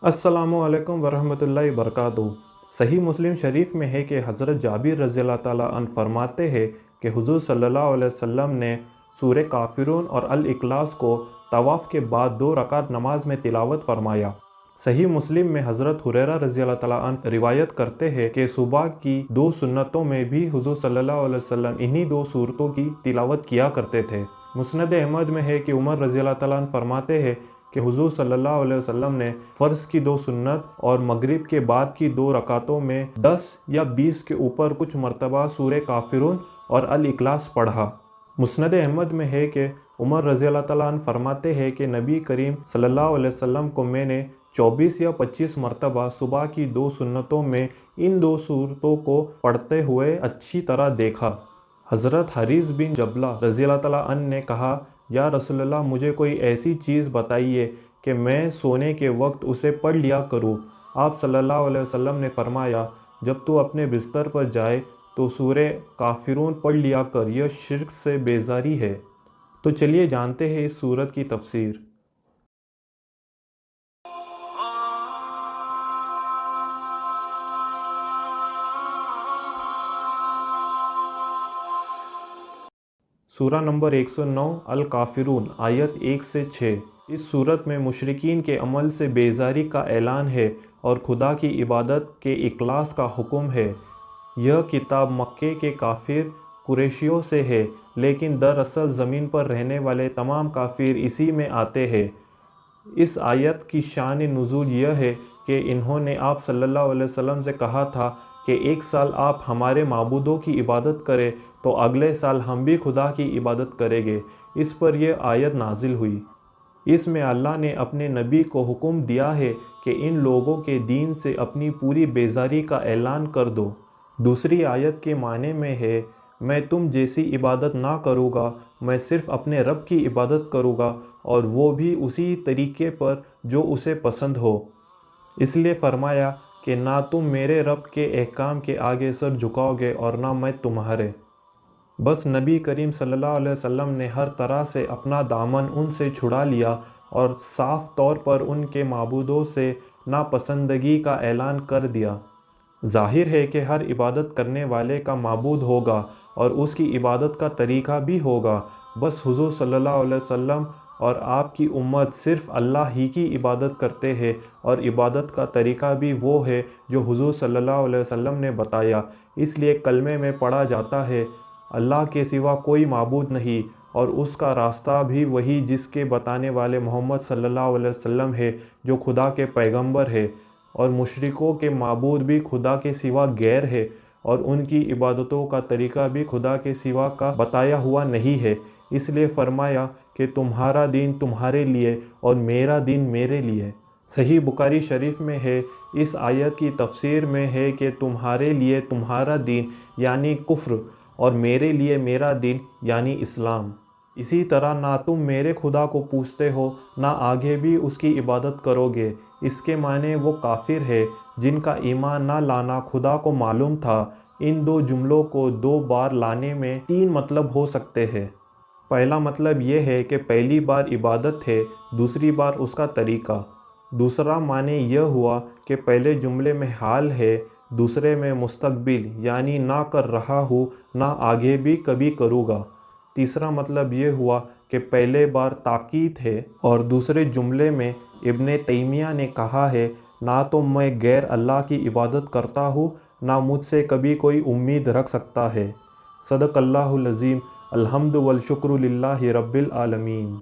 السلام علیکم ورحمۃ اللہ وبرکاتہ۔ صحیح مسلم شریف میں ہے کہ حضرت جابر رضی اللہ تعالیٰ عنہ فرماتے ہیں کہ حضور صلی اللہ علیہ وسلم نے سورہ کافرون اور الاخلاص کو طواف کے بعد 2 رکعت نماز میں تلاوت فرمایا۔ صحیح مسلم میں حضرت ہریرہ رضی اللہ تعالیٰ عنہ روایت کرتے ہیں کہ صبح کی 2 سنتوں میں بھی حضور صلی اللہ علیہ وسلم انہی 2 سورتوں کی تلاوت کیا کرتے تھے۔ مسند احمد میں ہے کہ عمر رضی اللہ تعالیٰ عنہ فرماتے ہیں کہ حضور صلی اللہ علیہ وسلم نے فرض کی 2 سنت اور مغرب کے بعد کی 2 رکعتوں میں 10 یا 20 کے اوپر کچھ مرتبہ سورہ کافرون اور الاخلاص پڑھا۔ مسند احمد میں ہے کہ عمر رضی اللہ تعالیٰ عنہ فرماتے ہیں کہ نبی کریم صلی اللہ علیہ وسلم کو میں نے 24 یا 25 مرتبہ صبح کی 2 سنتوں میں ان 2 سورتوں کو پڑھتے ہوئے اچھی طرح دیکھا۔ حضرت حریث بن جبلہ رضی اللہ تعالیٰ عنہ نے کہا، یا رسول اللہ، مجھے کوئی ایسی چیز بتائیے کہ میں سونے کے وقت اسے پڑھ لیا کروں۔ آپ صلی اللہ علیہ وسلم نے فرمایا، جب تو اپنے بستر پر جائے تو سورہ کافرون پڑھ لیا کر، یہ شرک سے بیزاری ہے۔ تو چلیے جانتے ہیں اس سورت کی تفسیر۔ سورہ نمبر 109 الکافرون، آیت 1 سے 6۔ اس سورت میں مشرکین کے عمل سے بیزاری کا اعلان ہے اور خدا کی عبادت کے اخلاص کا حکم ہے۔ یہ کتاب مکے کے کافر قریشیوں سے ہے، لیکن دراصل زمین پر رہنے والے تمام کافر اسی میں آتے ہیں۔ اس آیت کی شان نزول یہ ہے کہ انہوں نے آپ صلی اللہ علیہ وسلم سے کہا تھا کہ 1 سال آپ ہمارے معبودوں کی عبادت کریں تو اگلے سال ہم بھی خدا کی عبادت کریں گے۔ اس پر یہ آیت نازل ہوئی۔ اس میں اللہ نے اپنے نبی کو حکم دیا ہے کہ ان لوگوں کے دین سے اپنی پوری بیزاری کا اعلان کر دو۔ دوسری آیت کے معنی میں ہے، میں تم جیسی عبادت نہ کروں گا، میں صرف اپنے رب کی عبادت کروں گا، اور وہ بھی اسی طریقے پر جو اسے پسند ہو۔ اس لیے فرمایا کہ نہ تم میرے رب کے احکام کے آگے سر جھکاؤ گے اور نہ میں تمہارے۔ بس نبی کریم صلی اللہ علیہ وسلم نے ہر طرح سے اپنا دامن ان سے چھڑا لیا اور صاف طور پر ان کے معبودوں سے ناپسندگی کا اعلان کر دیا۔ ظاہر ہے کہ ہر عبادت کرنے والے کا معبود ہوگا اور اس کی عبادت کا طریقہ بھی ہوگا۔ بس حضور صلی اللہ علیہ وسلم اور آپ کی امت صرف اللہ ہی کی عبادت کرتے ہیں، اور عبادت کا طریقہ بھی وہ ہے جو حضور صلی اللہ علیہ وسلم نے بتایا۔ اس لیے کلمے میں پڑھا جاتا ہے، اللہ کے سوا کوئی معبود نہیں، اور اس کا راستہ بھی وہی جس کے بتانے والے محمد صلی اللہ علیہ وسلم ہے، جو خدا کے پیغمبر ہے۔ اور مشرکوں کے معبود بھی خدا کے سوا غیر ہے، اور ان کی عبادتوں کا طریقہ بھی خدا کے سوا کا بتایا ہوا نہیں ہے۔ اس لیے فرمایا کہ تمہارا دین تمہارے لیے اور میرا دین میرے لیے۔ صحیح بخاری شریف میں ہے، اس آیت کی تفسیر میں ہے کہ تمہارے لیے تمہارا دین یعنی کفر، اور میرے لیے میرا دین یعنی اسلام۔ اسی طرح نہ تم میرے خدا کو پوچھتے ہو، نہ آگے بھی اس کی عبادت کرو گے۔ اس کے معنی وہ کافر ہے جن کا ایمان نہ لانا خدا کو معلوم تھا۔ ان 2 جملوں کو 2 بار لانے میں 3 مطلب ہو سکتے ہیں۔ پہلا مطلب یہ ہے کہ پہلی بار عبادت ہے، دوسری بار اس کا طریقہ۔ دوسرا معنی یہ ہوا کہ پہلے جملے میں حال ہے، دوسرے میں مستقبل، یعنی نہ کر رہا ہوں، نہ آگے بھی کبھی کروں گا۔ تیسرا مطلب یہ ہوا کہ پہلے بار تاکید ہے، اور دوسرے جملے میں ابن تیمیہ نے کہا ہے، نہ تو میں غیر اللہ کی عبادت کرتا ہوں، نہ مجھ سے کبھی کوئی امید رکھ سکتا ہے۔ صدق اللہ العظیم۔ الحمد والشکر للہ رب العالمین۔